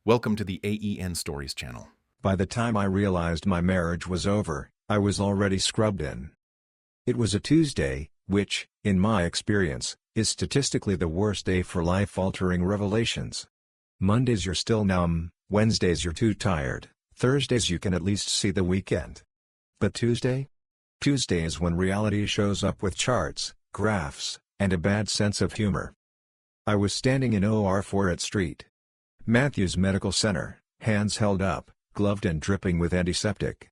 Welcome to the AEN Stories channel. By the time I realized my marriage was over, I was already scrubbed in. It was a Tuesday, which, in my experience, is statistically the worst day for life-altering revelations. Mondays you're still numb, Wednesdays you're too tired, Thursdays you can at least see the weekend. But Tuesday? Tuesday is when reality shows up with charts, graphs, and a bad sense of humor. I was standing in OR 4 Street Matthews Medical Center, hands held up, gloved and dripping with antiseptic.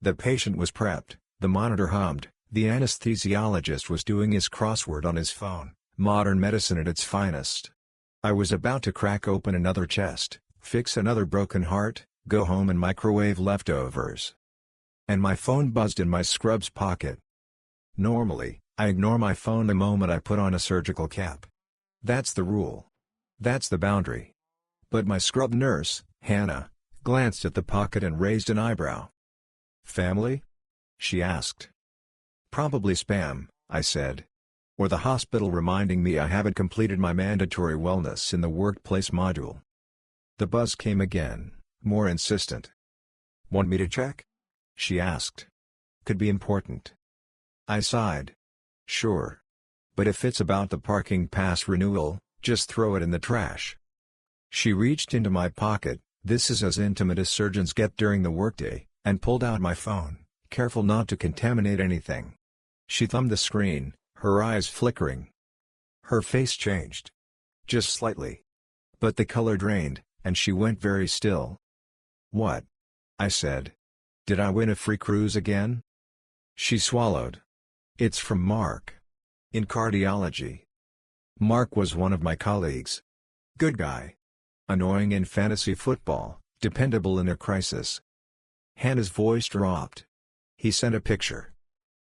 The patient was prepped, the monitor hummed, the anesthesiologist was doing his crossword on his phone, modern medicine at its finest. I was about to crack open another chest, fix another broken heart, go home and microwave leftovers. And my phone buzzed in my scrubs pocket. Normally, I ignore my phone the moment I put on a surgical cap. That's the rule. That's the boundary. But my scrub nurse, Hannah, glanced at the pocket and raised an eyebrow. "Family?" she asked. "Probably spam," I said. "Or the hospital reminding me I haven't completed my mandatory wellness in the workplace module." The buzz came again, more insistent. "Want me to check?" she asked. "Could be important." I sighed. "Sure. But if it's about the parking pass renewal, just throw it in the trash." She reached into my pocket, this is as intimate as surgeons get during the workday, and pulled out my phone, careful not to contaminate anything. She thumbed the screen, her eyes flickering. Her face changed. Just slightly. But the color drained, and she went very still. "What?" I said. "Did I win a free cruise again?" She swallowed. "It's from Mark. In cardiology." Mark was one of my colleagues. Good guy. Annoying in fantasy football, dependable in a crisis. Hannah's voice dropped. "He sent a picture."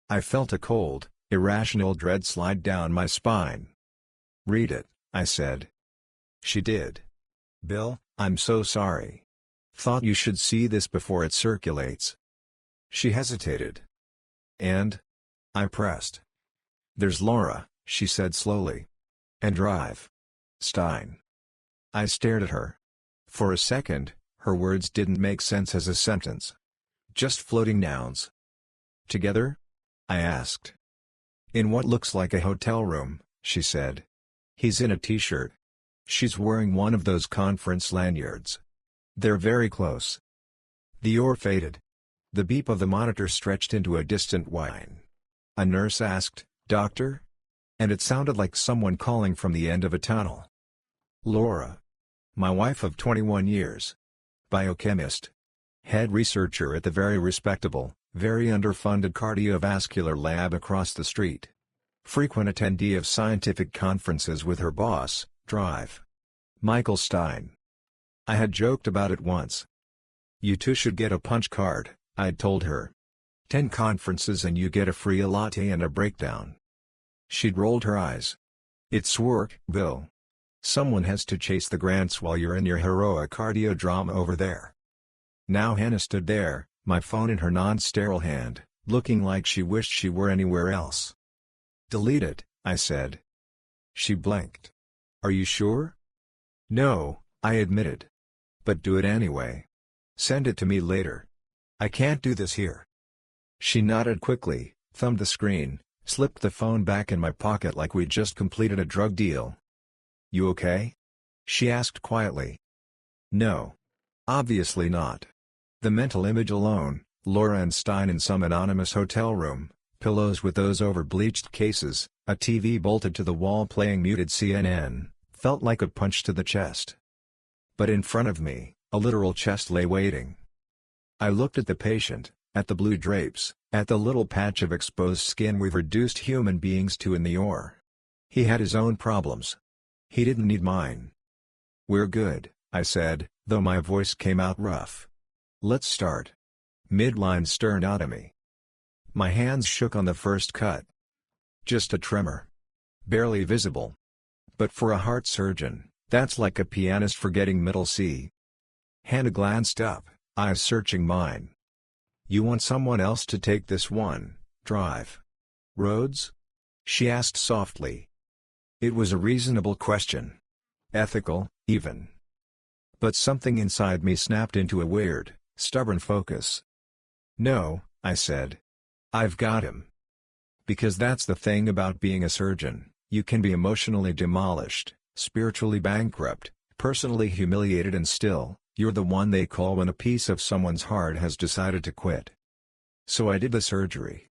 I felt a cold, irrational dread slide down my spine. "Read it," I said. She did. "Bill, I'm so sorry. Thought you should see this before it circulates." She hesitated. "And?" I pressed. "There's Laura," she said slowly. "And Drive. Stein." I stared at her. For a second, her words didn't make sense as a sentence. Just floating nouns. "Together?" I asked. "In what looks like a hotel room," she said. "He's in a t-shirt. She's wearing one of those conference lanyards. They're very close." The oar faded. The beep of the monitor stretched into a distant whine. A nurse asked, "Doctor?" And it sounded like someone calling from the end of a tunnel. Laura. My wife of 21 years. Biochemist. Head researcher at the very respectable, very underfunded cardiovascular lab across the street. Frequent attendee of scientific conferences with her boss, Drive. Michael Stein. I had joked about it once. "You two should get a punch card," I'd told her. 10 conferences and you get a free latte and a breakdown. She'd rolled her eyes. "It's work, Bill. Someone has to chase the grants while you're in your heroic cardio drama over there." Now Hannah stood there, my phone in her non-sterile hand, looking like she wished she were anywhere else. "Delete it," I said. She blinked. "Are you sure?" "No," I admitted. "But do it anyway. Send it to me later. I can't do this here." She nodded quickly, thumbed the screen, slipped the phone back in my pocket like we'd just completed a drug deal. "You okay?" she asked quietly. No. Obviously not. The mental image alone, Laura and Stein in some anonymous hotel room, pillows with those over-bleached cases, a TV bolted to the wall playing muted CNN, felt like a punch to the chest. But in front of me, a literal chest lay waiting. I looked at the patient, at the blue drapes, at the little patch of exposed skin we've reduced human beings to in the OR. He had his own problems. He didn't need mine. "We're good," I said, though my voice came out rough. "Let's start." Midline sternotomy. My hands shook on the first cut. Just a tremor. Barely visible. But for a heart surgeon, that's like a pianist forgetting middle C. Hannah glanced up, eyes searching mine. "You want someone else to take this one, Drive? Rhodes?" she asked softly. It was a reasonable question. Ethical, even. But something inside me snapped into a weird, stubborn focus. "No," I said. "I've got him." Because that's the thing about being a surgeon, you can be emotionally demolished, spiritually bankrupt, personally humiliated, and still, you're the one they call when a piece of someone's heart has decided to quit. So I did the surgery.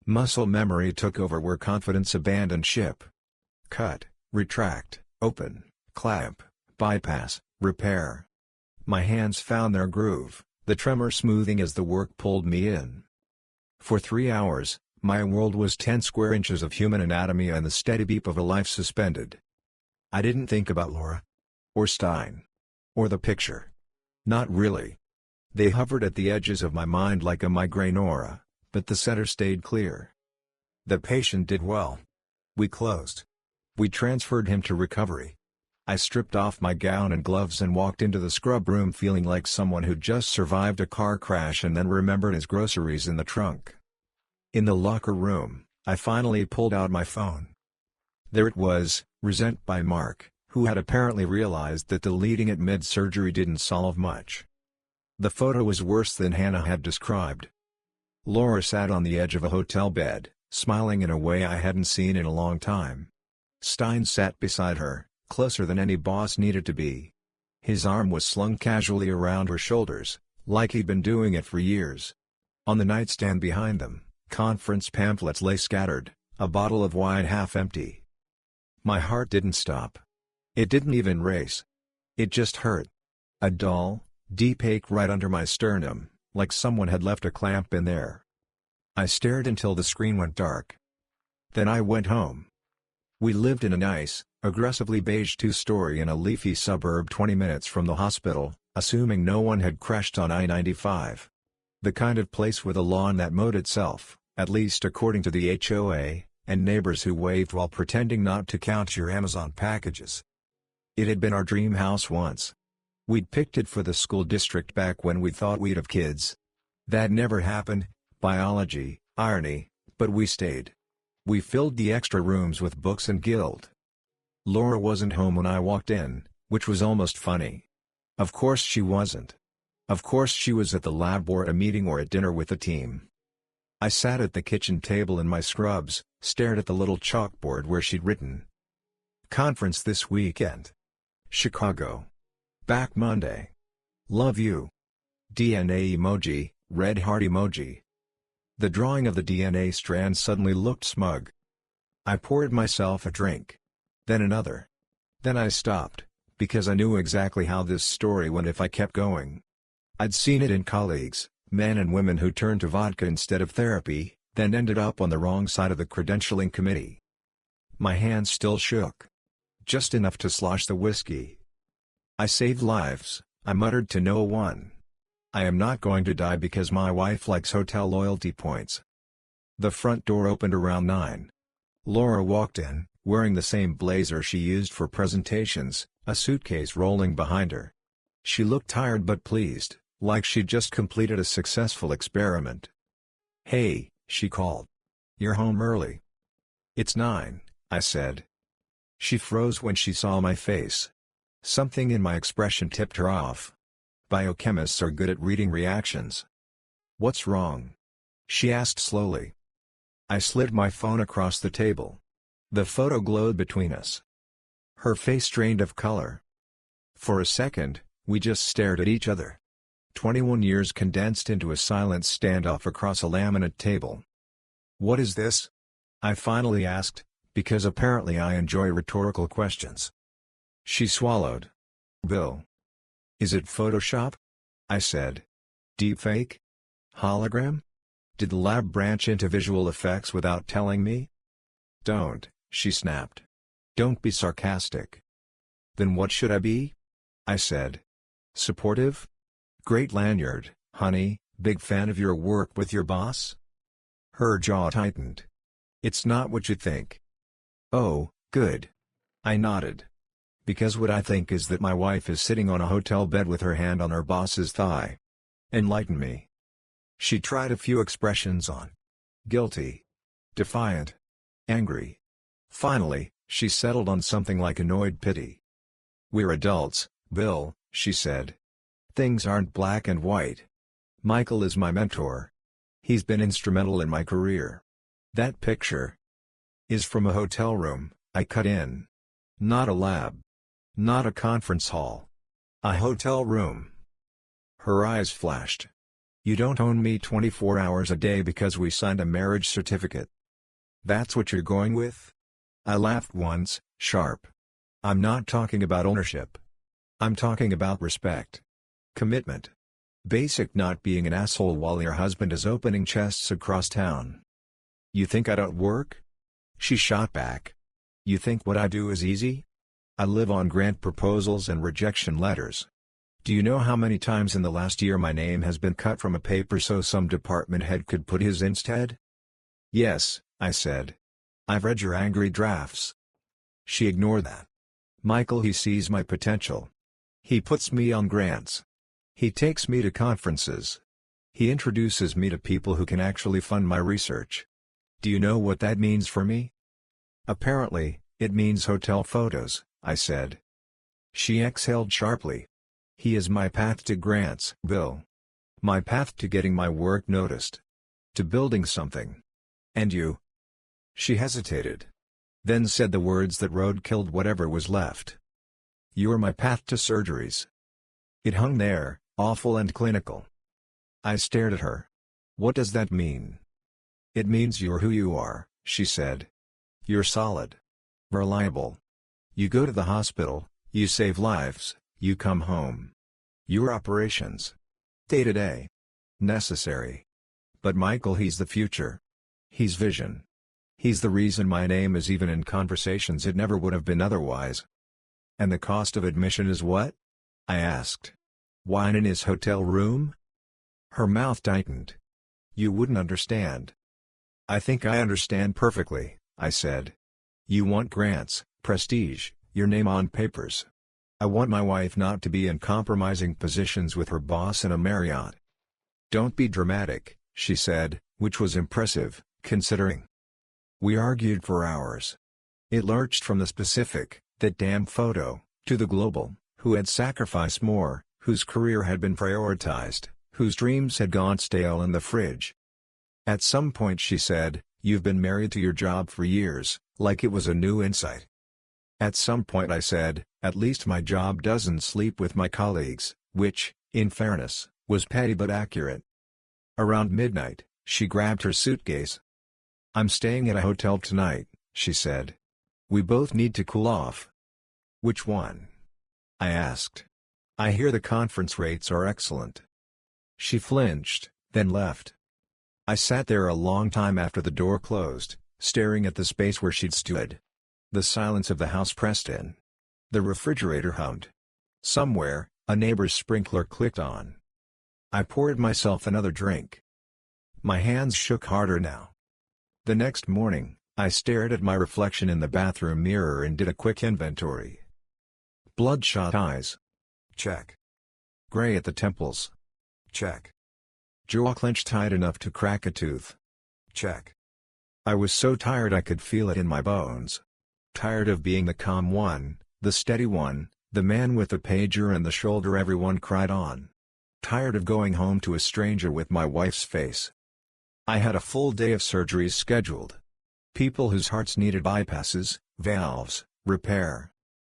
Muscle memory took over where confidence abandoned ship. Cut, retract, open, clamp, bypass, repair. My hands found their groove, the tremor smoothing as the work pulled me in. For 3 hours, my world was 10 square inches of human anatomy and the steady beep of a life suspended. I didn't think about Laura. Or Stein. Or the picture. Not really. They hovered at the edges of my mind like a migraine aura, but the center stayed clear. The patient did well. We closed. We transferred him to recovery. I stripped off my gown and gloves and walked into the scrub room feeling like someone who'd just survived a car crash and then remembered his groceries in the trunk. In the locker room, I finally pulled out my phone. There it was, resent by Mark, who had apparently realized that deleting it mid-surgery didn't solve much. The photo was worse than Hannah had described. Laura sat on the edge of a hotel bed, smiling in a way I hadn't seen in a long time. Stein sat beside her, closer than any boss needed to be. His arm was slung casually around her shoulders, like he'd been doing it for years. On the nightstand behind them, conference pamphlets lay scattered, a bottle of wine half empty. My heart didn't stop. It didn't even race. It just hurt. A dull, deep ache right under my sternum, like someone had left a clamp in there. I stared until the screen went dark. Then I went home. We lived in a nice, aggressively beige two-story in a leafy suburb 20 minutes from the hospital, assuming no one had crashed on I-95. The kind of place with a lawn that mowed itself, at least according to the HOA, and neighbors who waved while pretending not to count your Amazon packages. It had been our dream house once. We'd picked it for the school district back when we thought we'd have kids. That never happened, biology, irony, but we stayed. We filled the extra rooms with books and guild. Laura wasn't home when I walked in, which was almost funny. Of course she wasn't. Of course she was at the lab or at a meeting or at dinner with the team. I sat at the kitchen table in my scrubs, stared at the little chalkboard where she'd written. Conference this weekend. Chicago. Back Monday. Love you. DNA emoji, red heart emoji. The drawing of the DNA strand suddenly looked smug. I poured myself a drink. Then another. Then I stopped, because I knew exactly how this story went if I kept going. I'd seen it in colleagues, men and women who turned to vodka instead of therapy, then ended up on the wrong side of the credentialing committee. My hands still shook. Just enough to slosh the whiskey. I saved lives, I muttered to no one. I am not going to die because my wife likes hotel loyalty points. The front door opened around 9. Laura walked in, wearing the same blazer she used for presentations, a suitcase rolling behind her. She looked tired but pleased, like she'd just completed a successful experiment. "Hey," she called. "You're home early." "It's 9, I said. She froze when she saw my face. Something in my expression tipped her off. Biochemists are good at reading reactions. "What's wrong?" she asked slowly. I slid my phone across the table. The photo glowed between us. Her face drained of color. For a second, we just stared at each other. 21 years condensed into a silent standoff across a laminate table. "What is this?" I finally asked, because apparently I enjoy rhetorical questions. She swallowed. "Bill. Is it Photoshop?" I said. "Deepfake? Hologram? Did the lab branch into visual effects without telling me?" "Don't," she snapped. "Don't be sarcastic." "Then what should I be?" I said. "Supportive? Great lanyard, honey, big fan of your work with your boss?" Her jaw tightened. "It's not what you think." "Oh, good." I nodded. "Because what I think is that my wife is sitting on a hotel bed with her hand on her boss's thigh." "Enlighten me." She tried a few expressions on. Guilty. Defiant. Angry. Finally, she settled on something like annoyed pity. "We're adults, Bill, she said. Things aren't black and white. Michael is my mentor. He's been instrumental in my career. That picture is from a hotel room, I cut in. Not a lab. Not a conference hall. A hotel room. Her eyes flashed. You don't own me 24 hours a day because we signed a marriage certificate. That's what you're going with? I laughed once, sharp. I'm not talking about ownership. I'm talking about respect. Commitment. Basic not being an asshole while your husband is opening chests across town. You think I don't work? She shot back. You think what I do is easy? I live on grant proposals and rejection letters. Do you know how many times in the last year my name has been cut from a paper so some department head could put his instead? Yes, I said. I've read your angry drafts. She ignored that. Michael, he sees my potential. He puts me on grants. He takes me to conferences. He introduces me to people who can actually fund my research. Do you know what that means for me? Apparently, it means hotel photos, I said. She exhaled sharply. He is my path to grants, Bill. My path to getting my work noticed. To building something. And you? She hesitated. Then said the words that road-killed whatever was left. You're my path to surgeries. It hung there, awful and clinical. I stared at her. What does that mean? It means you're who you are, she said. You're solid. Reliable. You go to the hospital, you save lives, you come home. Your operations. Day to day. Necessary. But Michael, he's the future. He's vision. He's the reason my name is even in conversations it never would have been otherwise. And the cost of admission is what? I asked. Wine in his hotel room? Her mouth tightened. You wouldn't understand. I think I understand perfectly, I said. You want grants, prestige, your name on papers. I want my wife not to be in compromising positions with her boss in a Marriott. Don't be dramatic, she said, which was impressive, considering. We argued for hours. It lurched from the specific, that damn photo, to the global, who had sacrificed more, whose career had been prioritized, whose dreams had gone stale in the fridge. At some point she said, you've been married to your job for years, like it was a new insight. At some point I said, at least my job doesn't sleep with my colleagues, which, in fairness, was petty but accurate. Around midnight, she grabbed her suitcase. I'm staying at a hotel tonight, she said. We both need to cool off. Which one? I asked. I hear the conference rates are excellent. She flinched, then left. I sat there a long time after the door closed, staring at the space where she'd stood. The silence of the house pressed in. The refrigerator hummed. Somewhere, a neighbor's sprinkler clicked on. I poured myself another drink. My hands shook harder now. The next morning, I stared at my reflection in the bathroom mirror and did a quick inventory. Bloodshot eyes. Check. Gray at the temples. Check. Jaw clenched tight enough to crack a tooth. Check. I was so tired I could feel it in my bones. Tired of being the calm one, the steady one, the man with the pager and the shoulder everyone cried on. Tired of going home to a stranger with my wife's face. I had a full day of surgeries scheduled. People whose hearts needed bypasses, valves, repair.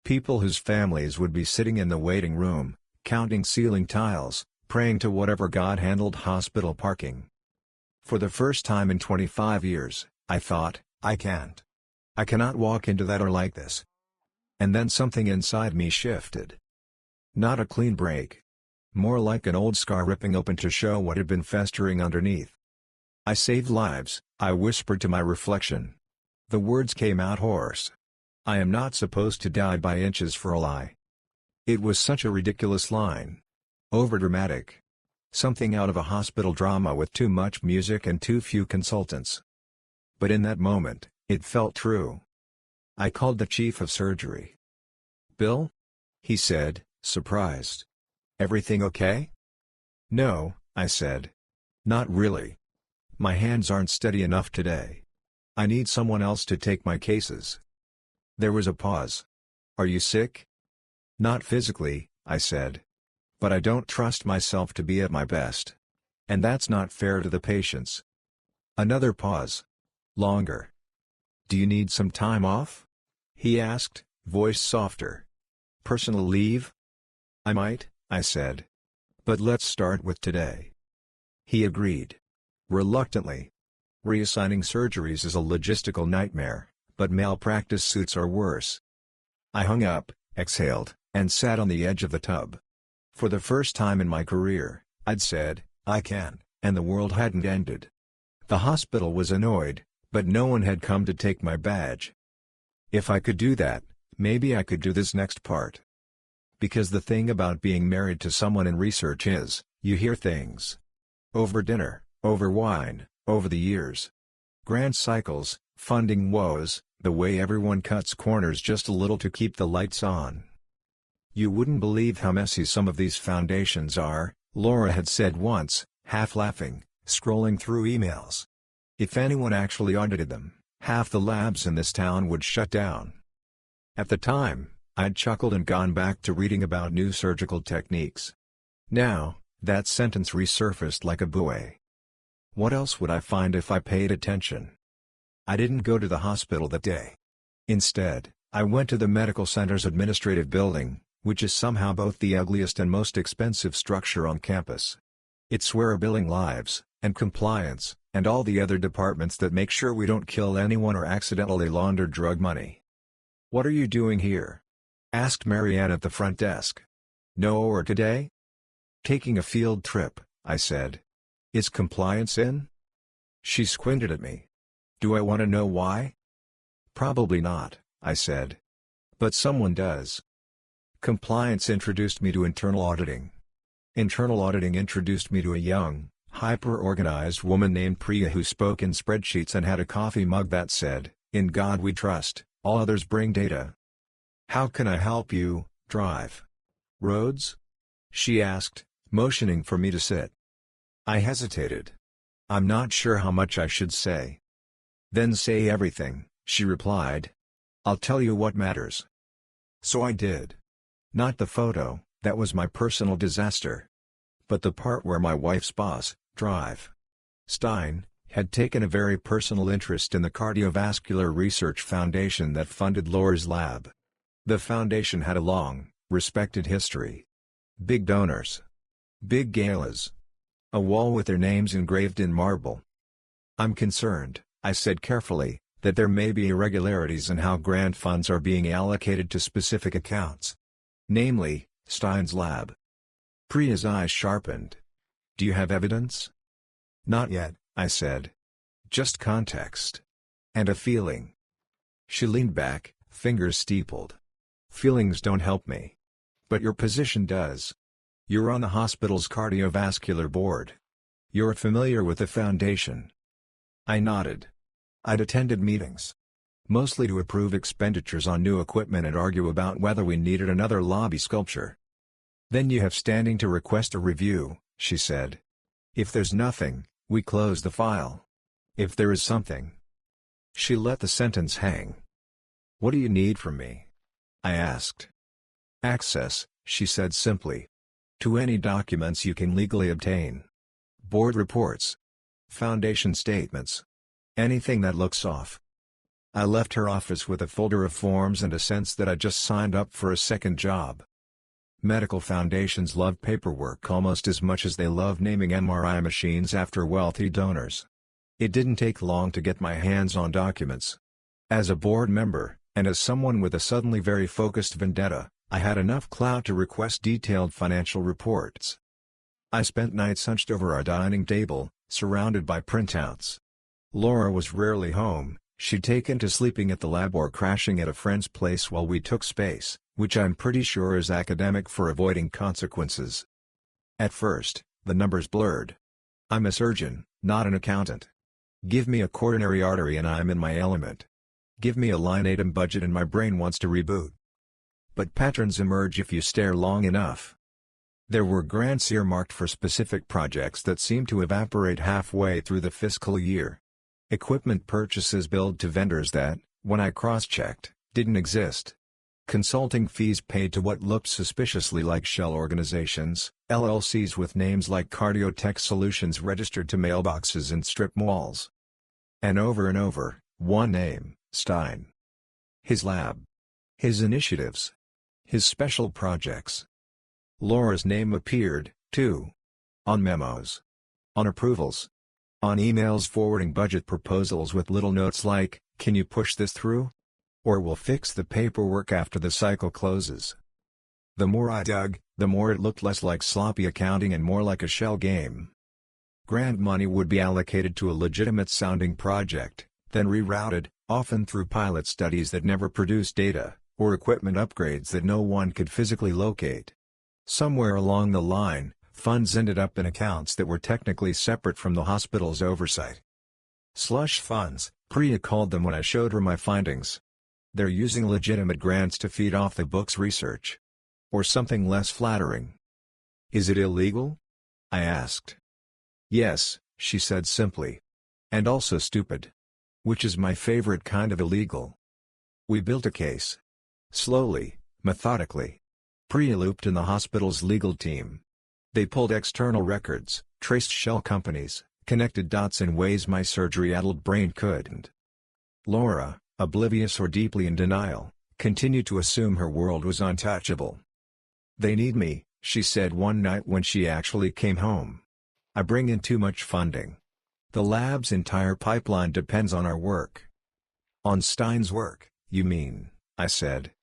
People whose families would be sitting in the waiting room, counting ceiling tiles, praying to whatever God handled hospital parking. For the first time in 25 years, I thought, I can't. I cannot walk into that or like this. And then something inside me shifted. Not a clean break. More like an old scar ripping open to show what had been festering underneath. I saved lives, I whispered to my reflection. The words came out hoarse. I am not supposed to die by inches for a lie. It was such a ridiculous line. Overdramatic. Something out of a hospital drama with too much music and too few consultants. But in that moment, it felt true. I called the chief of surgery. Bill? He said, surprised. Everything okay? No, I said. Not really. My hands aren't steady enough today. I need someone else to take my cases. There was a pause. Are you sick? Not physically, I said. But I don't trust myself to be at my best. And that's not fair to the patients. Another pause. Longer. Do you need some time off? He asked, voice softer. Personal leave? I might, I said. But let's start with today. He agreed. Reluctantly. Reassigning surgeries is a logistical nightmare, but malpractice suits are worse. I hung up, exhaled, and sat on the edge of the tub. For the first time in my career, I'd said, I can, and the world hadn't ended. The hospital was annoyed, but no one had come to take my badge. If I could do that, maybe I could do this next part. Because the thing about being married to someone in research is, you hear things. Over dinner, over wine, over the years. Grant cycles, funding woes, the way everyone cuts corners just a little to keep the lights on. You wouldn't believe how messy some of these foundations are, Laura had said once, half laughing, scrolling through emails. If anyone actually audited them, half the labs in this town would shut down. At the time, I'd chuckled and gone back to reading about new surgical techniques. Now, that sentence resurfaced like a buoy. What else would I find if I paid attention? I didn't go to the hospital that day. Instead, I went to the medical center's administrative building, which is somehow both the ugliest and most expensive structure on campus. It's where billing lives, and compliance, and all the other departments that make sure we don't kill anyone or accidentally launder drug money. "What are you doing here?" asked Marianne at the front desk. "No or today?" "Taking a field trip," I said. "Is compliance in?" She squinted at me. "Do I want to know why?" "Probably not," I said. "But someone does." Compliance introduced me to internal auditing. Internal auditing introduced me to a young, hyper-organized woman named Priya who spoke in spreadsheets and had a coffee mug that said, "In God we trust, all others bring data." "How can I help you, drive roads?" she asked, motioning for me to sit. I hesitated. I'm not sure how much I should say. "Then say everything," she replied. "I'll tell you what matters." So I did. Not the photo, that was my personal disaster. But the part where my wife's boss, Drive Stein, had taken a very personal interest in the Cardiovascular Research Foundation that funded Laura's lab. The foundation had a long, respected history. Big donors. Big galas. A wall with their names engraved in marble. "I'm concerned," I said carefully, "that there may be irregularities in how grant funds are being allocated to specific accounts. Namely, Stein's lab." Priya's eyes sharpened. "Do you have evidence?" "Not yet," I said. "Just context. And a feeling." She leaned back, fingers steepled. "Feelings don't help me. But your position does. You're on the hospital's cardiovascular board. You're familiar with the foundation." I nodded. I'd attended meetings. Mostly to approve expenditures on new equipment and argue about whether we needed another lobby sculpture. "Then you have standing to request a review," she said. "If there's nothing, we close the file. If there is something..." She let the sentence hang. "What do you need from me?" I asked. "Access," she said simply. "To any documents you can legally obtain. Board reports. Foundation statements. Anything that looks off." I left her office with a folder of forms and a sense that I'd just signed up for a second job. Medical foundations love paperwork almost as much as they love naming MRI machines after wealthy donors. It didn't take long to get my hands on documents. As a board member, and as someone with a suddenly very focused vendetta, I had enough clout to request detailed financial reports. I spent nights hunched over our dining table, surrounded by printouts. Laura was rarely home. She'd taken to sleeping at the lab or crashing at a friend's place while we took space, which I'm pretty sure is academic for avoiding consequences. At first, the numbers blurred. I'm a surgeon, not an accountant. Give me a coronary artery and I'm in my element. Give me a line item budget and my brain wants to reboot. But patterns emerge if you stare long enough. There were grants earmarked for specific projects that seemed to evaporate halfway through the fiscal year. Equipment purchases billed to vendors that, when I cross-checked, didn't exist. Consulting fees paid to what looked suspiciously like shell organizations, LLCs with names like Cardiotech Solutions registered to mailboxes and strip malls. And over, one name, Stein. His lab. His initiatives. His special projects. Laura's name appeared, too. On memos. On approvals. On emails forwarding budget proposals with little notes like, "Can you push this through? Or we'll fix the paperwork after the cycle closes." The more I dug, the more it looked less like sloppy accounting and more like a shell game. Grant money would be allocated to a legitimate-sounding project, then rerouted, often through pilot studies that never produced data, or equipment upgrades that no one could physically locate. Somewhere along the line, funds ended up in accounts that were technically separate from the hospital's oversight. Slush funds, Priya called them when I showed her my findings. They're using legitimate grants to feed off the book's research. Or something less flattering. Is it illegal? I asked. Yes, she said simply. And also stupid. Which is my favorite kind of illegal. We built a case. Slowly, methodically. Priya looped in the hospital's legal team. They pulled external records, traced shell companies, connected dots in ways my surgery-addled brain couldn't. Laura, oblivious or deeply in denial, continued to assume her world was untouchable. "They need me," she said one night when she actually came home. "I bring in too much funding. The lab's entire pipeline depends on our work." "On Stein's work, you mean?" I said.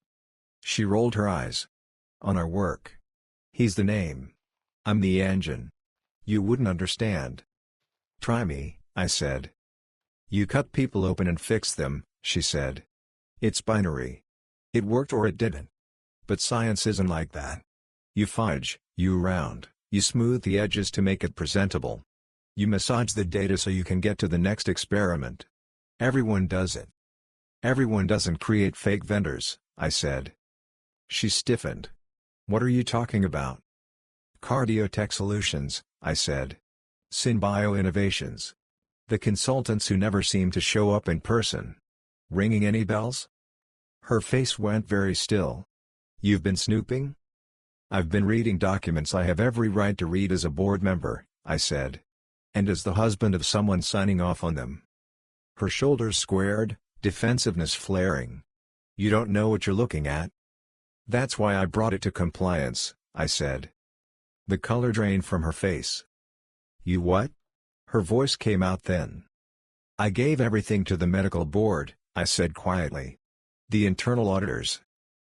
She rolled her eyes. "On our work. He's the name. I'm the engine. You wouldn't understand." "Try me," I said. "You cut people open and fix them," she said. "It's binary. It worked or it didn't. But science isn't like that. You fudge, you round, you smooth the edges to make it presentable. You massage the data so you can get to the next experiment. Everyone does it." "Everyone doesn't create fake vendors," I said. She stiffened. "What are you talking about?" "Cardiotech Solutions," I said. "Synbio Innovations. The consultants who never seem to show up in person. Ringing any bells?" Her face went very still. "You've been snooping?" "I've been reading documents I have every right to read as a board member," I said. "And as the husband of someone signing off on them." Her shoulders squared, defensiveness flaring. "You don't know what you're looking at." "That's why I brought it to compliance," I said. The color drained from her face. "You what?" Her voice came out then. "I gave everything to the medical board," I said quietly. "The internal auditors.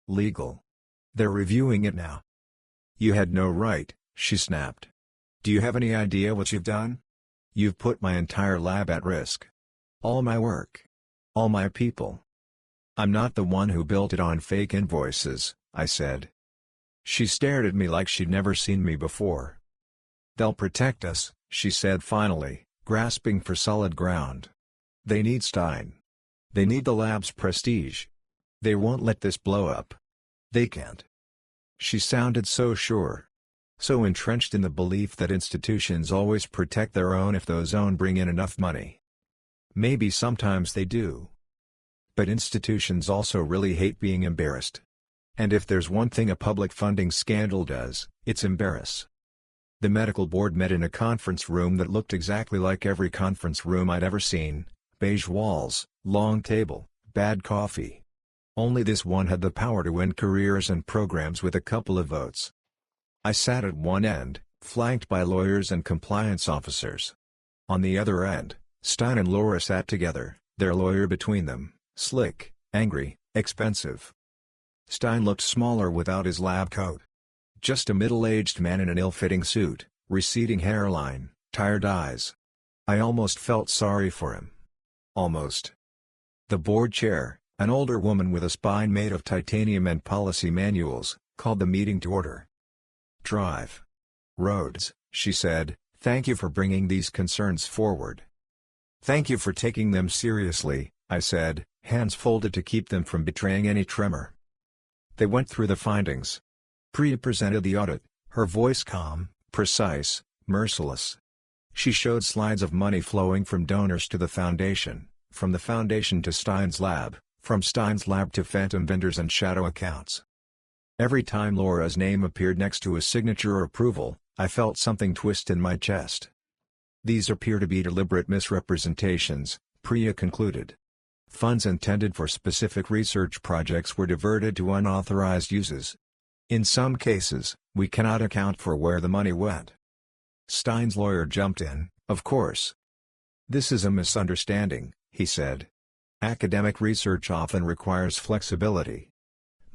Legal. They're reviewing it now." "You had no right," she snapped. "Do you have any idea what you've done? You've put my entire lab at risk. All my work. All my people." "I'm not the one who built it on fake invoices," I said. She stared at me like she'd never seen me before. "They'll protect us," she said finally, grasping for solid ground. "They need Stein. They need the lab's prestige. They won't let this blow up. They can't." She sounded so sure. So entrenched in the belief that institutions always protect their own if those own bring in enough money. Maybe sometimes they do. But institutions also really hate being embarrassed. And if there's one thing a public funding scandal does, it's embarrass. The medical board met in a conference room that looked exactly like every conference room I'd ever seen: beige walls, long table, bad coffee. Only this one had the power to end careers and programs with a couple of votes. I sat at one end, flanked by lawyers and compliance officers. On the other end, Stein and Laura sat together, their lawyer between them, slick, angry, expensive. Stein looked smaller without his lab coat. Just a middle-aged man in an ill-fitting suit, receding hairline, tired eyes. I almost felt sorry for him. Almost. The board chair, an older woman with a spine made of titanium and policy manuals, called the meeting to order. "Drive. Rhodes," she said, "thank you for bringing these concerns forward." "Thank you for taking them seriously," I said, hands folded to keep them from betraying any tremor. They went through the findings. Priya presented the audit, her voice calm, precise, merciless. She showed slides of money flowing from donors to the foundation, from the foundation to Stein's lab, From Stein's lab to phantom vendors and shadow accounts. Every time Laura's name appeared next to a signature or approval, I felt something twist in my chest. These appear to be deliberate misrepresentations, Priya concluded. Funds intended for specific research projects were diverted to unauthorized uses. In some cases, we cannot account for where the money went. Stein's lawyer jumped in, of course. This is a misunderstanding, he said. Academic research often requires flexibility.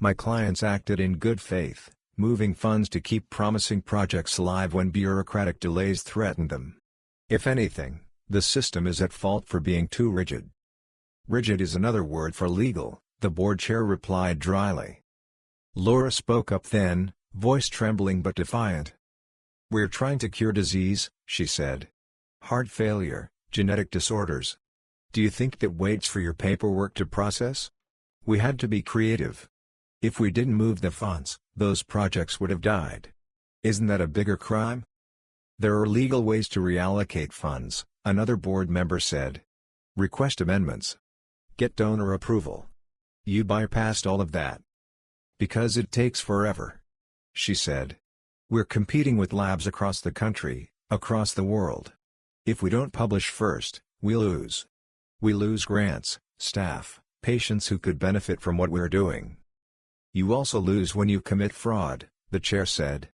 My clients acted in good faith, moving funds to keep promising projects alive when bureaucratic delays threatened them. If anything, the system is at fault for being too rigid. Rigid is another word for legal, the board chair replied dryly. Laura spoke up then, voice trembling but defiant. We're trying to cure disease, she said. Heart failure, genetic disorders. Do you think that waits for your paperwork to process? We had to be creative. If we didn't move the funds, those projects would have died. Isn't that a bigger crime? There are legal ways to reallocate funds, another board member said. Request amendments. Get donor approval. You bypassed all of that. Because it takes forever. She said. We're competing with labs across the country, across the world. If we don't publish first, we lose. We lose grants, staff, patients who could benefit from what we're doing. You also lose when you commit fraud, the chair said.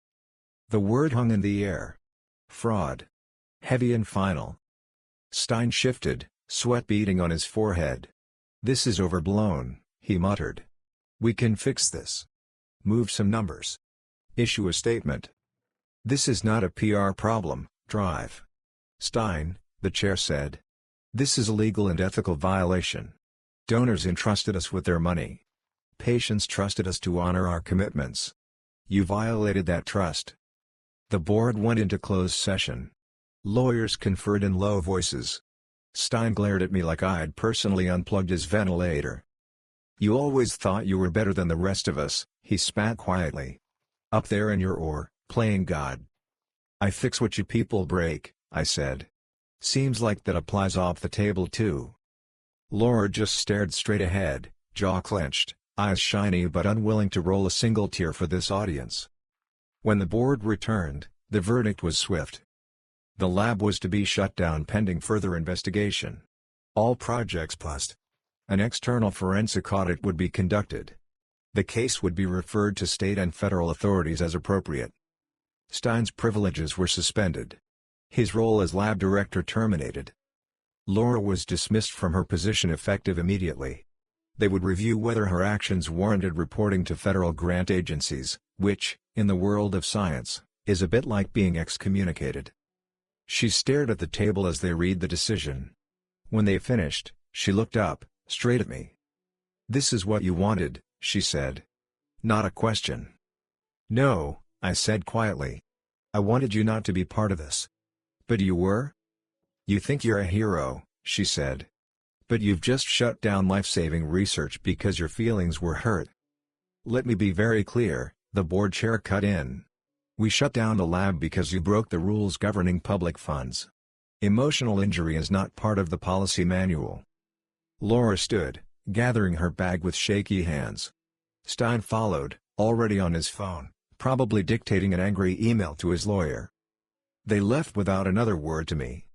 The word hung in the air. Fraud. Heavy and final. Stein shifted, sweat beading on his forehead. This is overblown, he muttered. We can fix this. Move some numbers. Issue a statement. This is not a PR problem, drive. Stein, the chair said. This is a legal and ethical violation. Donors entrusted us with their money. Patients trusted us to honor our commitments. You violated that trust. The board went into closed session. Lawyers conferred in low voices. Stein glared at me like I'd personally unplugged his ventilator. You always thought you were better than the rest of us, he spat quietly. Up there in your oar, playing God. I fix what you people break, I said. Seems like that applies off the table too. Laura just stared straight ahead, jaw clenched, eyes shiny but unwilling to roll a single tear for this audience. When the board returned, the verdict was swift. The lab was to be shut down pending further investigation. All projects paused. An external forensic audit would be conducted. The case would be referred to state and federal authorities as appropriate. Stein's privileges were suspended. His role as lab director terminated. Laura was dismissed from her position effective immediately. They would review whether her actions warranted reporting to federal grant agencies, which, in the world of science, is a bit like being excommunicated. She stared at the table as they read the decision. When they finished, she looked up, straight at me. This is what you wanted, she said. Not a question. No, I said quietly. I wanted you not to be part of this. But you were? You think you're a hero, she said. But you've just shut down life-saving research because your feelings were hurt. Let me be very clear, the board chair cut in. We shut down the lab because you broke the rules governing public funds. Emotional injury is not part of the policy manual. Laura stood, gathering her bag with shaky hands. Stein followed, already on his phone, probably dictating an angry email to his lawyer. They left without another word to me.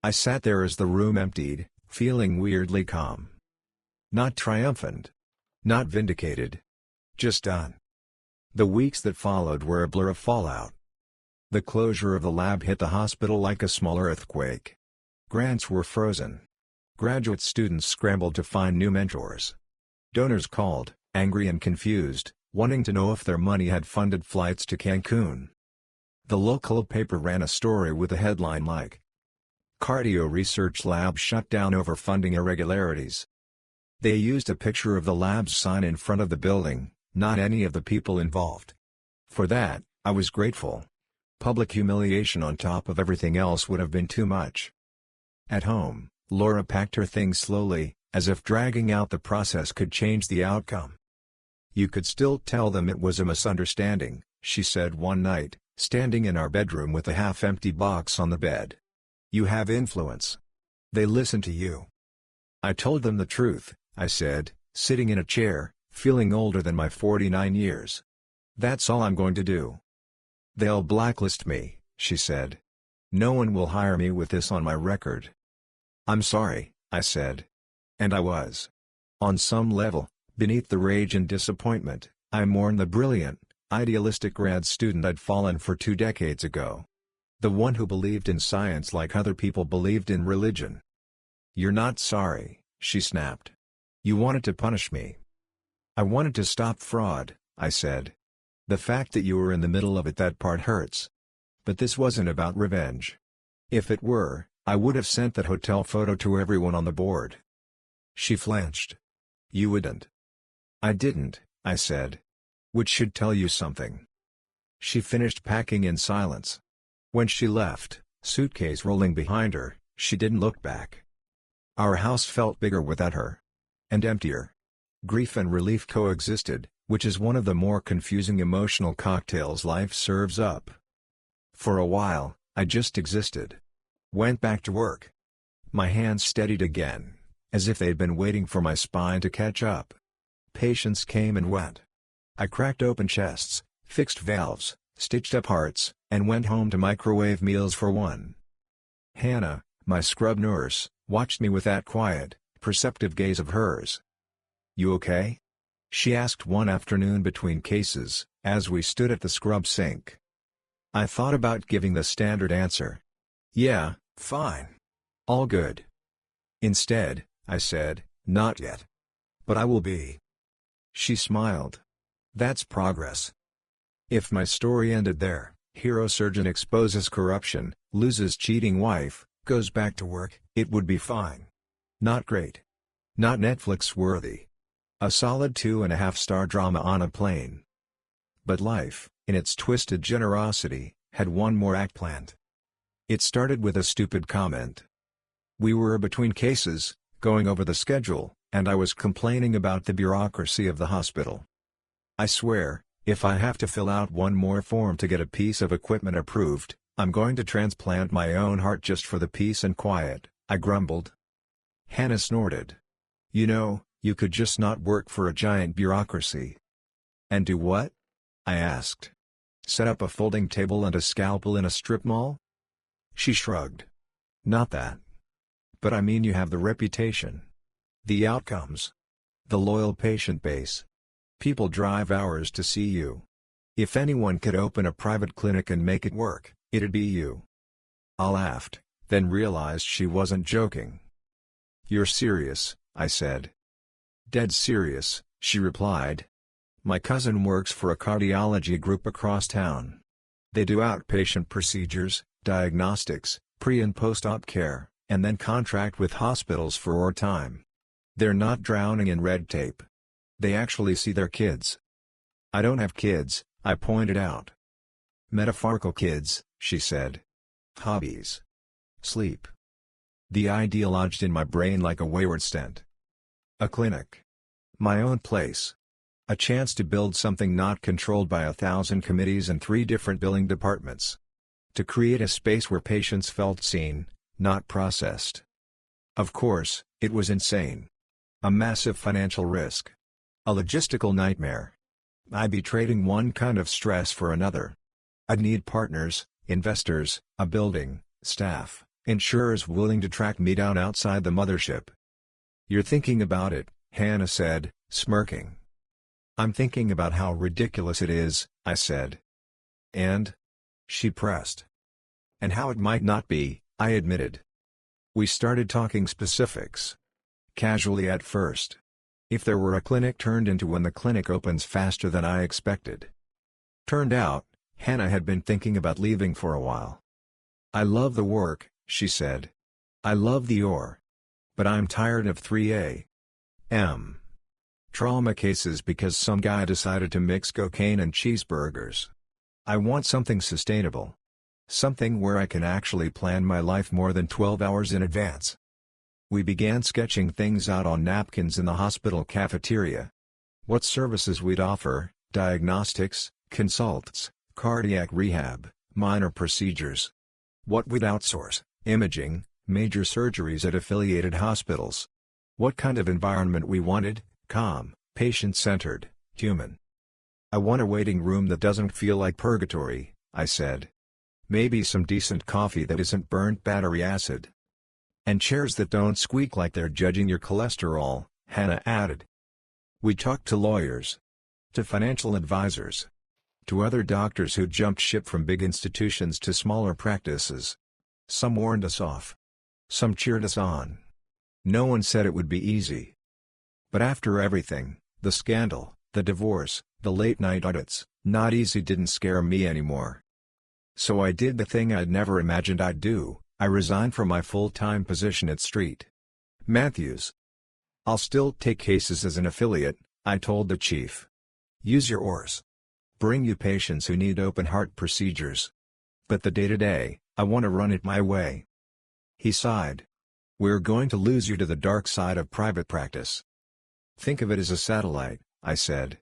I sat there as the room emptied, feeling weirdly calm. Not triumphant. Not vindicated. Just done. The weeks that followed were a blur of fallout. The closure of the lab hit the hospital like a small earthquake. Grants were frozen. Graduate students scrambled to find new mentors. Donors called, angry and confused, wanting to know if their money had funded flights to Cancun. The local paper ran a story with a headline like, Cardio Research Lab shut down over funding irregularities. They used a picture of the lab's sign in front of the building, not any of the people involved. For that, I was grateful. Public humiliation on top of everything else would have been too much. At home, Laura packed her things slowly, as if dragging out the process could change the outcome. You could still tell them it was a misunderstanding, she said one night, standing in our bedroom with a half-empty box on the bed. You have influence. They listen to you. I told them the truth, I said, sitting in a chair, feeling older than my 49 years. That's all I'm going to do. They'll blacklist me, she said. No one will hire me with this on my record. I'm sorry, I said. And I was. On some level, beneath the rage and disappointment, I mourned the brilliant, idealistic grad student I'd fallen for 2 decades ago. The one who believed in science like other people believed in religion. You're not sorry, she snapped. You wanted to punish me. I wanted to stop fraud, I said. The fact that you were in the middle of it, that part hurts. But this wasn't about revenge. If it were, I would have sent that hotel photo to everyone on the board. She flinched. You wouldn't. I didn't, I said. Which should tell you something. She finished packing in silence. When she left, suitcase rolling behind her, she didn't look back. Our house felt bigger without her. And emptier. Grief and relief coexisted, which is one of the more confusing emotional cocktails life serves up. For a while, I just existed. Went back to work. My hands steadied again, as if they'd been waiting for my spine to catch up. Patients came and went. I cracked open chests, fixed valves, stitched up hearts, and went home to microwave meals for one. Hannah, my scrub nurse, watched me with that quiet, perceptive gaze of hers. You okay? She asked one afternoon between cases, as we stood at the scrub sink. I thought about giving the standard answer. Yeah, fine. All good. Instead, I said, not yet. But I will be. She smiled. That's progress. If my story ended there, hero surgeon exposes corruption, loses cheating wife, goes back to work, it would be fine. Not great. Not Netflix worthy. A solid 2.5-star drama on a plane. But life, in its twisted generosity, had one more act planned. It started with a stupid comment. We were between cases, going over the schedule, and I was complaining about the bureaucracy of the hospital. I swear, if I have to fill out one more form to get a piece of equipment approved, I'm going to transplant my own heart just for the peace and quiet, I grumbled. Hannah snorted. You know, you could just not work for a giant bureaucracy. And do what? I asked. Set up a folding table and a scalpel in a strip mall? She shrugged. Not that. But I mean, you have the reputation. The outcomes. The loyal patient base. People drive hours to see you. If anyone could open a private clinic and make it work, it'd be you. I laughed, then realized she wasn't joking. You're serious, I said. Dead serious, she replied. My cousin works for a cardiology group across town. They do outpatient procedures, diagnostics, pre- and post-op care, and then contract with hospitals for wartime. They're not drowning in red tape. They actually see their kids. I don't have kids, I pointed out. Metaphorical kids, she said. Hobbies. Sleep. The idea lodged in my brain like a wayward stent. A clinic. My own place. A chance to build something not controlled by 1,000 committees and 3 different billing departments. To create a space where patients felt seen, not processed. Of course, it was insane. A massive financial risk. A logistical nightmare. I'd be trading one kind of stress for another. I'd need partners, investors, a building, staff, insurers willing to track me down outside the mothership. You're thinking about it, Hannah said, smirking. I'm thinking about how ridiculous it is, I said. And? She pressed. And how it might not be, I admitted. We started talking specifics. Casually at first. If there were a clinic turned into when the clinic opens faster than I expected. Turned out, Hannah had been thinking about leaving for a while. I love the work, she said. I love the OR. But I'm tired of 3 a.m. trauma cases because some guy decided to mix cocaine and cheeseburgers. I want something sustainable. Something where I can actually plan my life more than 12 hours in advance. We began sketching things out on napkins in the hospital cafeteria. What services we'd offer, diagnostics, consults, cardiac rehab, minor procedures. What we'd outsource, imaging, major surgeries at affiliated hospitals. What kind of environment we wanted, calm, patient-centered, human. I want a waiting room that doesn't feel like purgatory, I said. Maybe some decent coffee that isn't burnt battery acid. And chairs that don't squeak like they're judging your cholesterol, Hannah added. We talked to lawyers, to financial advisors, to other doctors who jumped ship from big institutions to smaller practices. Some warned us off. Some cheered us on. No one said it would be easy. But after everything, the scandal, the divorce, the late-night audits, not easy didn't scare me anymore. So I did the thing I'd never imagined I'd do. I resigned from my full-time position at Street Matthews. I'll still take cases as an affiliate, I told the chief. Use your oars. Bring you patients who need open-heart procedures. But the day-to-day, I want to run it my way. He sighed. We're going to lose you to the dark side of private practice. Think of it as a satellite, I said.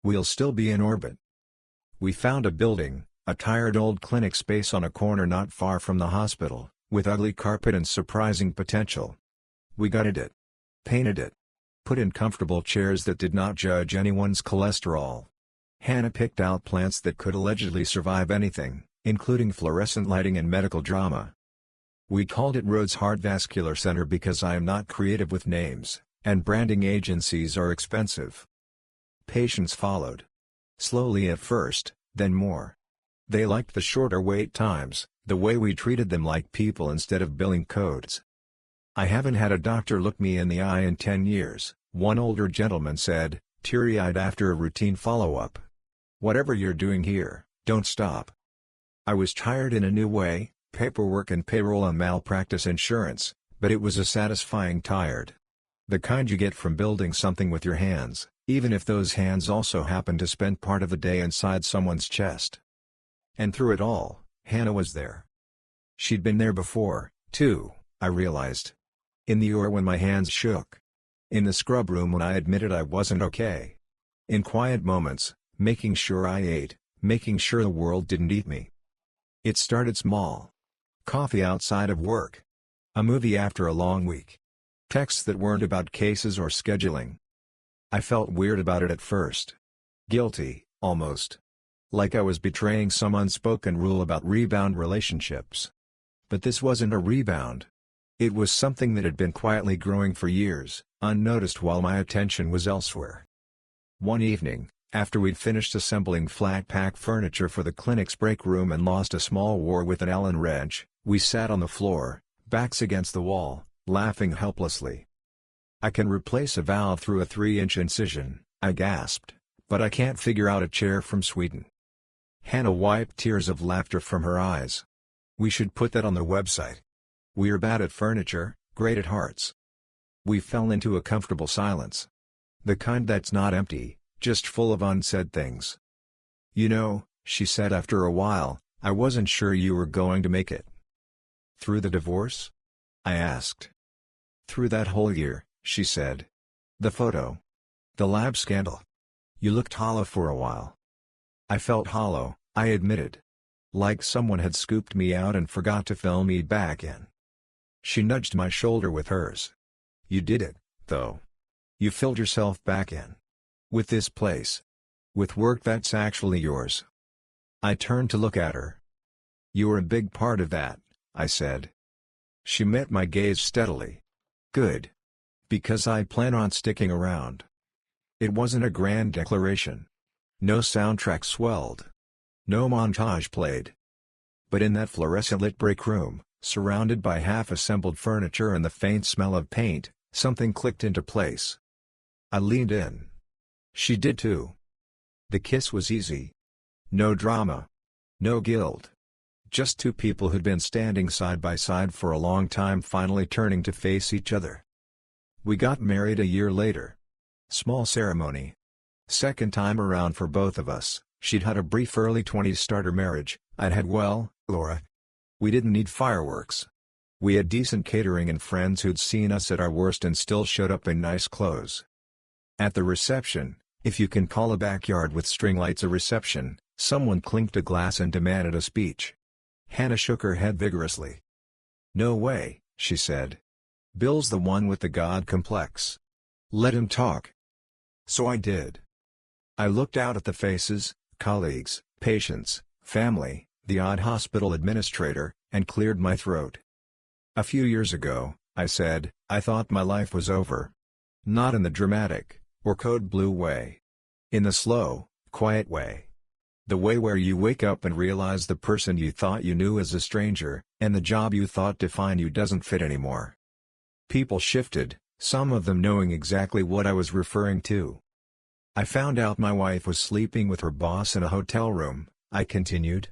We'll still be in orbit. We found a building, a tired old clinic space on a corner not far from the hospital, with ugly carpet and surprising potential. We gutted it. Painted it. Put in comfortable chairs that did not judge anyone's cholesterol. Hannah picked out plants that could allegedly survive anything, including fluorescent lighting and medical drama. We called it Rhodes Heart Vascular Center because I am not creative with names, and branding agencies are expensive. Patients followed. Slowly at first, then more. They liked the shorter wait times, the way we treated them like people instead of billing codes. I haven't had a doctor look me in the eye in 10 years, one older gentleman said, teary-eyed after a routine follow-up. Whatever you're doing here, don't stop. I was tired in a new way, paperwork and payroll and malpractice insurance, but it was a satisfying tired. The kind you get from building something with your hands, even if those hands also happen to spend part of the day inside someone's chest. And through it all, Hannah was there. She'd been there before, too, I realized. In the OR when my hands shook. In the scrub room when I admitted I wasn't okay. In quiet moments, making sure I ate, making sure the world didn't eat me. It started small. Coffee outside of work. A movie after a long week. Texts that weren't about cases or scheduling. I felt weird about it at first. Guilty, almost. Like I was betraying some unspoken rule about rebound relationships. But this wasn't a rebound. It was something that had been quietly growing for years, unnoticed while my attention was elsewhere. One evening, after we'd finished assembling flat-pack furniture for the clinic's break room and lost a small war with an Allen wrench, we sat on the floor, backs against the wall, laughing helplessly. I can replace a valve through a 3-inch incision, I gasped, but I can't figure out a chair from Sweden. Hannah wiped tears of laughter from her eyes. We should put that on the website. We're bad at furniture, great at hearts. We fell into a comfortable silence. The kind that's not empty, just full of unsaid things. You know, she said after a while, I wasn't sure you were going to make it. Through the divorce? I asked. Through that whole year, she said. The photo. The lab scandal. You looked hollow for a while. I felt hollow, I admitted. Like someone had scooped me out and forgot to fill me back in. She nudged my shoulder with hers. You did it, though. You filled yourself back in. With this place. With work that's actually yours. I turned to look at her. You were a big part of that, I said. She met my gaze steadily. Good. Because I plan on sticking around. It wasn't a grand declaration. No soundtrack swelled. No montage played. But in that fluorescent-lit break room, surrounded by half-assembled furniture and the faint smell of paint, something clicked into place. I leaned in. She did too. The kiss was easy. No drama. No guilt. Just two people who'd been standing side by side for a long time finally turning to face each other. We got married a year later. Small ceremony. Second time around for both of us. She'd had a brief early 20s starter marriage, I'd had Laura. We didn't need fireworks. We had decent catering and friends who'd seen us at our worst and still showed up in nice clothes. At the reception, if you can call a backyard with string lights a reception, someone clinked a glass and demanded a speech. Hannah shook her head vigorously. No way, she said. Bill's the one with the God complex. Let him talk. So I did. I looked out at the faces, colleagues, patients, family, the odd hospital administrator, and cleared my throat. A few years ago, I said, I thought my life was over. Not in the dramatic, or code blue way. In the slow, quiet way. The way where you wake up and realize the person you thought you knew is a stranger, and the job you thought defined you doesn't fit anymore. People shifted, some of them knowing exactly what I was referring to. I found out my wife was sleeping with her boss in a hotel room, I continued.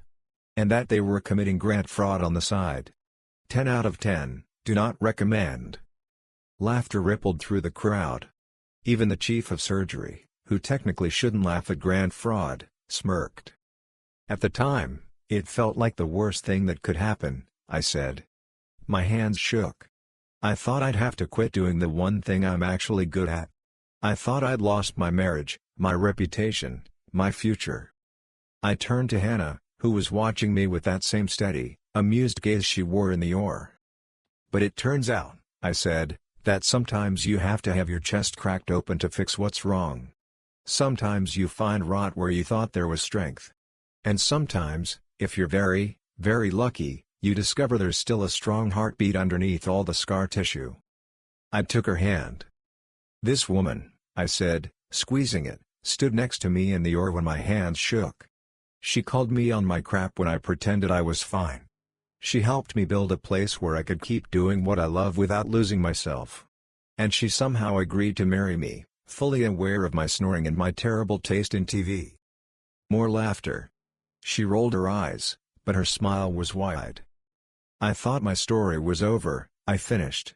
And that they were committing grant fraud on the side. 10 out of 10, do not recommend. Laughter rippled through the crowd. Even the chief of surgery, who technically shouldn't laugh at grant fraud, smirked. At the time, it felt like the worst thing that could happen, I said. My hands shook. I thought I'd have to quit doing the one thing I'm actually good at. I thought I'd lost my marriage, my reputation, my future. I turned to Hannah, who was watching me with that same steady, amused gaze she wore in the OR. But it turns out, I said, that sometimes you have to have your chest cracked open to fix what's wrong. Sometimes you find rot where you thought there was strength. And sometimes, if you're very, very lucky, you discover there's still a strong heartbeat underneath all the scar tissue. I took her hand. This woman, I said, squeezing it, stood next to me in the OR when my hands shook. She called me on my crap when I pretended I was fine. She helped me build a place where I could keep doing what I love without losing myself. And she somehow agreed to marry me, fully aware of my snoring and my terrible taste in TV. More laughter. She rolled her eyes, but her smile was wide. I thought my story was over, I finished.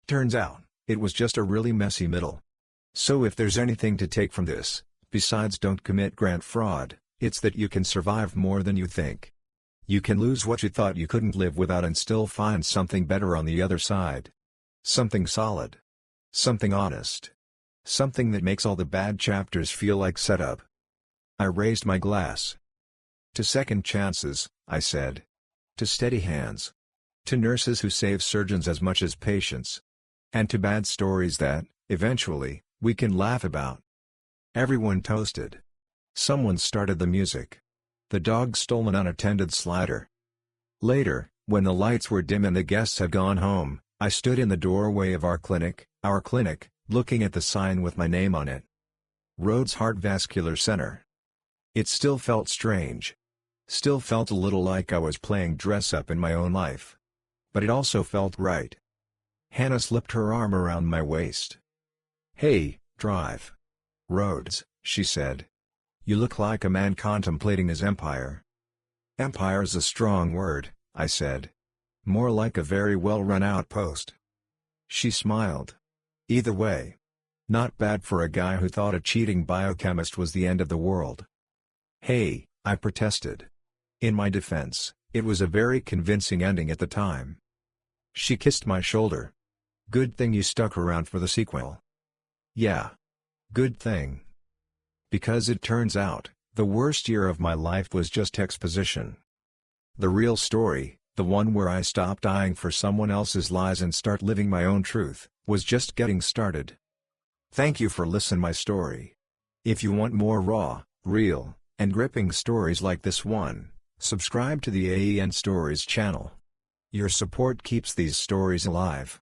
Turns out, it was just a really messy middle. So if there's anything to take from this, besides don't commit grant fraud, it's that you can survive more than you think. You can lose what you thought you couldn't live without and still find something better on the other side. Something solid. Something honest. Something that makes all the bad chapters feel like setup. I raised my glass. To second chances, I said. To steady hands. To nurses who save surgeons as much as patients. And to bad stories that, eventually, we can laugh about. Everyone toasted. Someone started the music. The dog stole an unattended slider. Later, when the lights were dim and the guests had gone home, I stood in the doorway of our clinic, looking at the sign with my name on it. Rhodes Heart Vascular Center. It still felt strange. Still felt a little like I was playing dress-up in my own life. But it also felt right. Hannah slipped her arm around my waist. "Hey, drive. Rhodes," she said. "You look like a man contemplating his empire." "Empire's a strong word," I said. "More like a very well-run outpost." She smiled. Either way. Not bad for a guy who thought a cheating biochemist was the end of the world. "Hey," I protested. In my defense, it was a very convincing ending at the time. She kissed my shoulder. "Good thing you stuck around for the sequel." "Yeah. Good thing. Because it turns out, the worst year of my life was just exposition. The real story, the one where I stop dying for someone else's lies and start living my own truth, was just getting started." Thank you for listening my story. If you want more raw, real, and gripping stories like this one, subscribe to the AEN Stories channel. Your support keeps these stories alive.